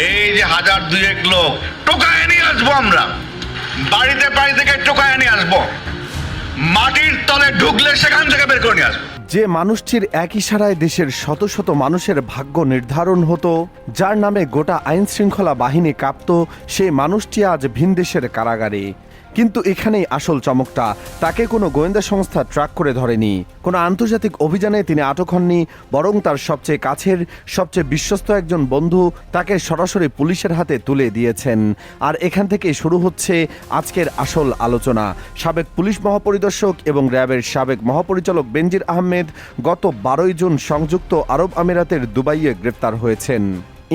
এই যে হাজার দুয়েক লোক টোকায় নিয়ে আসবো, আমরা বাড়িতে বাড়ি থেকে টোকায় নিয়ে আসবো, মাটির তলে ঢুকলে সেখান থেকে বের করে নিয়ে আসবো। যে মানুষটির এক ইশারায় দেশের শত শত মানুষের ভাগ্য নির্ধারণ হতো, যার নামে গোটা আইন শৃঙ্খলা বাহিনী কাঁপত, সেই মানুষটি আজ ভিনদেশের কারাগারে। কিন্তু এখানেই আসল চমকটা, তাকে কোনো গোয়েন্দা সংস্থা ট্র্যাক করে ধরেনি, কোনো আন্তর্জাতিক অভিযানে তিনি আটক হননি, বরং তার সবচেয়ে কাছের, সবচেয়ে বিশ্বস্ত একজন বন্ধু তাকে সরাসরি পুলিশের হাতে তুলে দিয়েছেন। আর এখান থেকেই শুরু হচ্ছে আজকের আসল আলোচনা। সাবেক পুলিশ মহাপরিদর্শক এবং র্যাবের সাবেক মহাপরিচালক বেনজির আহমেদ গত 12 জুন সংযুক্ত আরব আমিরাতের দুবাইয়ে গ্রেফতার হয়েছেন।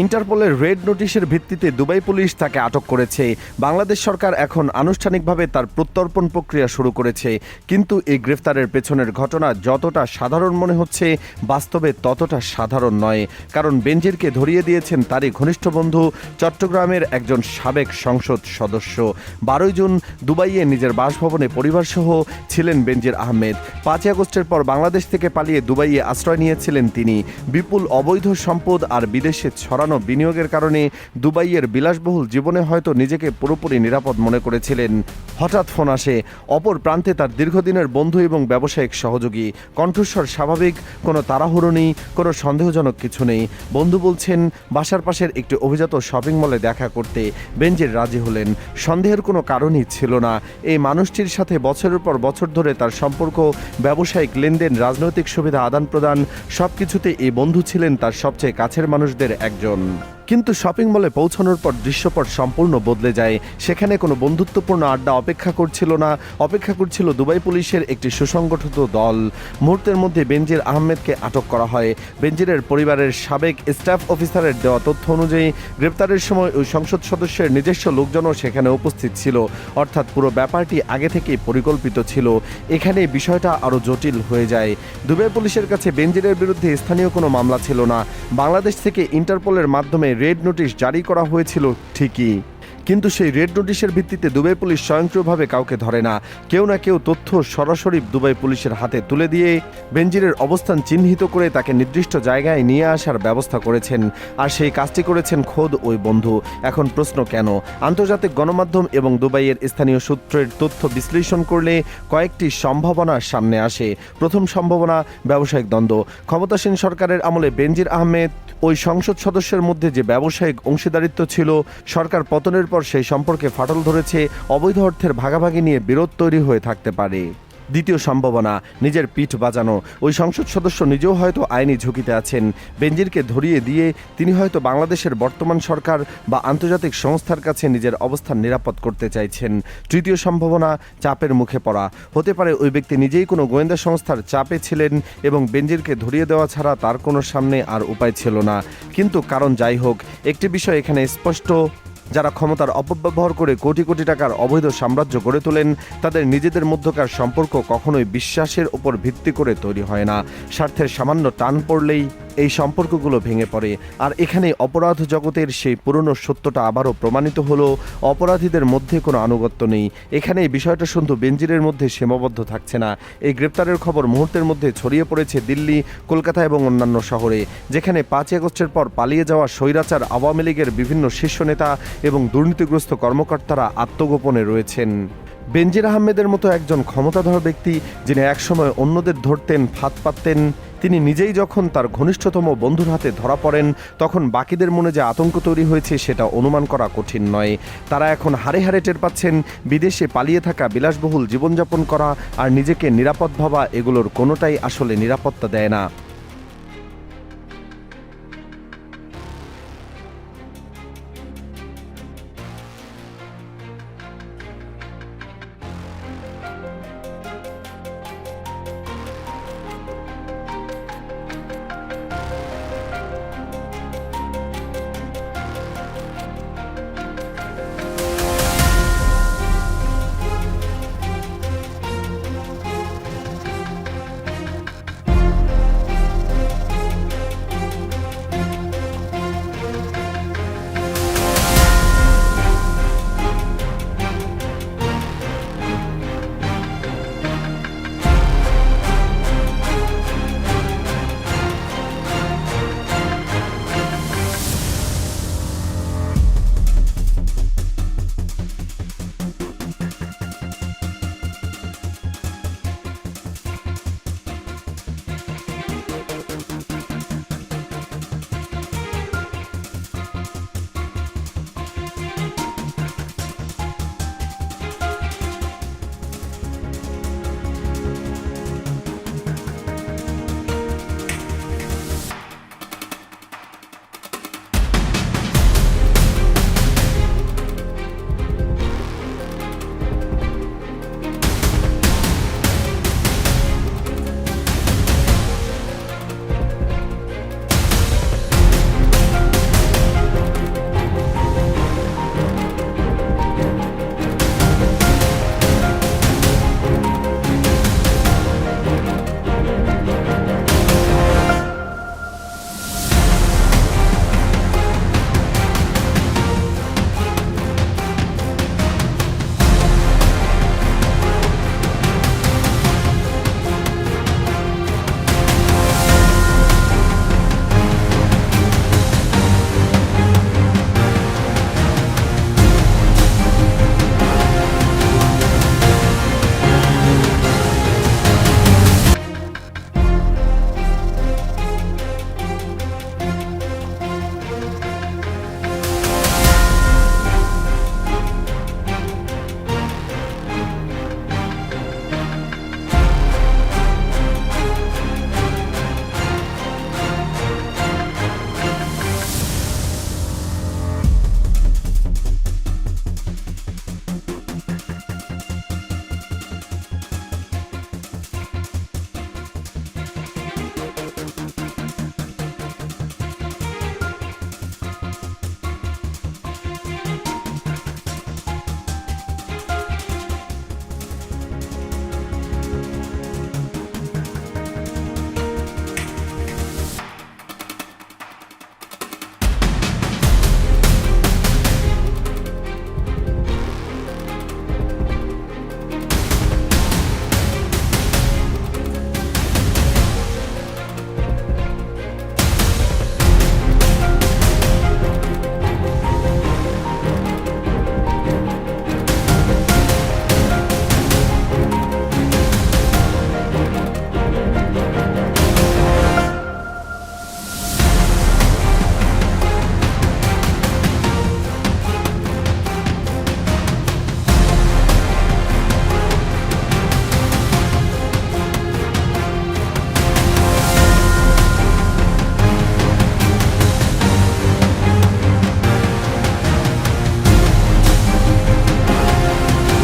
ইন্টারপোলের রেড নোটিশের ভিত্তিতে দুবাই পুলিশ তাকে আটক করেছে। বাংলাদেশ সরকার এখন আনুষ্ঠানিকভাবে তার প্রত্যর্পণ প্রক্রিয়া শুরু করেছে। কিন্তু এই গ্রেফতারের পেছনের ঘটনা যতটা সাধারণ মনে হচ্ছে, বাস্তবে ততটা সাধারণ নয়। কারণ বেনজিরকে ধরিয়ে দিয়েছেন তারই ঘনিষ্ঠ বন্ধু, চট্টগ্রামের একজন সাবেক সংসদ সদস্য। 12 জুন দুবাইয়ে নিজের বাসভবনে পরিবারসহ ছিলেন বেনজির আহমেদ। 5 আগস্টের পর বাংলাদেশ থেকে পালিয়ে দুবাইয়ে আশ্রয় নিয়েছিলেন তিনি। বিপুল অবৈধ সম্পদ আর বিদেশে ছড়ানো বিনিয়োগের কারণে দুবাইয়ের বিলাসবহুল জীবনে হয়তো নিজেকে পুরোপুরি নিরাপদ মনে করেছিলেন। হঠাৎ ফোন আসে, অপর প্রান্তে তার দীর্ঘদিনের বন্ধু এবং ব্যবসায়িক সহযোগী। কণ্ঠস্বর স্বাভাবিক, কোনো তাড়াহুড়ো নেই, কোনো সন্দেহজনক কিছু নেই। বন্ধু বলছেন বাসার পাশের একটি অভিজাত শপিং মলে দেখা করতে। বেনজির রাজি হলেন। সন্দেহের কোনো কারণই ছিল না। এই মানুষটির সাথে বছরের পর বছর ধরে তার সম্পর্ক, ব্যবসায়িক লেনদেন, রাজনৈতিক সুবিধা আদান প্রদান, সবকিছুতে এই বন্ধু ছিলেন তার সবচেয়ে কাছের মানুষদের একজন। কিন্তু শপিং মলে পৌঁছানোর পর দৃশ্যপট সম্পূর্ণ বদলে যায়। সেখানে কোনো বন্ধুত্বপূর্ণ আড্ডা অপেক্ষা করছিল না, অপেক্ষা করছিল দুবাই পুলিশের একটি সুসংগঠিত দল। মুহূর্তের মধ্যে বেনজির আহমেদকে আটক করা হয়। বেনজিরের পরিবারের সাবেক স্টাফ অফিসারের দেওয়া তথ্য অনুযায়ী গ্রেপ্তারের সময় ওই সংসদ সদস্যের নিজস্ব লোকজনও সেখানে উপস্থিত ছিল। অর্থাৎ পুরো ব্যাপারটি আগে থেকেই পরিকল্পিত ছিল। এখানে বিষয়টা আরও জটিল হয়ে যায়। দুবাই পুলিশের কাছে বেনজিরের বিরুদ্ধে স্থানীয় কোনো মামলা ছিল না। বাংলাদেশ থেকে ইন্টারপোলের মাধ্যমে রেড নোটিশ জারি করা হয়েছিল ঠিকই, কিন্তু সেই রেড নোটিশের ভিত্তিতে দুবাই পুলিশ স্বয়ংক্রিয়ভাবে কাউকে ধরে না। কেউ না কেউ তথ্য সরাসরি দুবাই পুলিশের হাতে তুলে দিয়ে বেনজিরের অবস্থান চিহ্নিত করে তাকে নির্দিষ্ট জায়গায় নিয়ে আসার ব্যবস্থা করেছেন। আর সেই কাজটি করেছেন খোদ ওই বন্ধু। এখন প্রশ্ন, কেন? আন্তর্জাতিক গণমাধ্যম এবং দুবাইয়ের স্থানীয় সূত্রের তথ্য বিশ্লেষণ করলে কয়েকটি সম্ভাবনা সামনে আসে। প্রথম সম্ভাবনা, ব্যবসায়িক দ্বন্দ্ব। ক্ষমতাসীন সরকারের আমলে বেনজির আহমেদ ওই সংসদ সদস্যের মধ্যে যে ব্যবসায়িক অংশীদারিত্ব ছিল, সরকার পতনের পর সেই সম্পর্কে ফাটল ধরেছে। অবৈধ অর্থের ভাগাভাগি নিয়ে বিরোধ তৈরি হয়ে থাকতে পারে। দ্বিতীয় সম্ভাবনা, নিজের পিঠ বাজানো। ওই সংসদ সদস্য নিজেও হয়তো আইনি ঝুঁকিতে আছেন। বেনজিরকে ধরিয়ে দিয়ে তিনি হয়তো বাংলাদেশের বর্তমান সরকার বা আন্তর্জাতিক সংস্থার কাছে নিজের অবস্থান নিরাপদ করতে চাইছেন। তৃতীয় সম্ভাবনা, চাপের মুখে পড়া। হতে পারে ওই ব্যক্তি নিজেই কোনো গোয়েন্দা সংস্থার চাপে ছিলেন এবং বেনজিরকে ধরিয়ে দেওয়া ছাড়া তার কোনো সামনে আর উপায় ছিল না। কিন্তু কারণ যাই হোক, একটি বিষয় এখানে স্পষ্ট, যারা ক্ষমতার অপব্যবহার করে কোটি কোটি টাকার অবৈধ সাম্রাজ্য গড়ে তোলেন, তাদের নিজেদের মধ্যকার সম্পর্ক কখনোই বিশ্বাসের উপর ভিত্তি করে তৈরি হয় না। স্বার্থের সামান্য টান পড়লেই এই সম্পর্কগুলো ভেঙে পড়ে। আর এখানে অপরাধ জগতের সেই পুরনো সত্যটা আবারও প্রমাণিত হলো, অপরাধীদের মধ্যে কোনো আনুগত্য নেই। এখানে এই বিষয়টা শুধু বেনজিরের মধ্যে সীমাবদ্ধ থাকছে না। এই গ্রেপ্তারের খবর মুহূর্তের মধ্যে ছড়িয়ে পড়েছে দিল্লি, কলকাতা এবং অন্যান্য শহরে, যেখানে 5 আগস্টের পর পালিয়ে যাওয়া স্বৈরাচার আওয়ামী লীগের বিভিন্ন শীর্ষ নেতা এবং দুর্নীতিগ্রস্ত কর্মকর্তারা আত্মগোপনে রয়েছেন। বেনজির আহমেদের মতো একজন ক্ষমতাধর ব্যক্তি, যিনি একসময় অন্যদের ধরতেন, ফাঁদ পাততেন, তিনি নিজেই যখন তার ঘনিষ্ঠতম বন্ধুর হাতে ধরা পড়েন, তখন বাকিদের মনে যে আতঙ্ক তৈরি হয়েছে সেটা অনুমান করা কঠিন নয়। তারা এখন হাড়ে হাড়ে টের পাচ্ছেন বিদেশে পালিয়ে থাকা, বিলাসবহুল জীবনযাপন করা আর নিজেকে নিরাপদ ভাবা, এগুলোর কোনোটাই আসলে নিরাপত্তা দেয় না।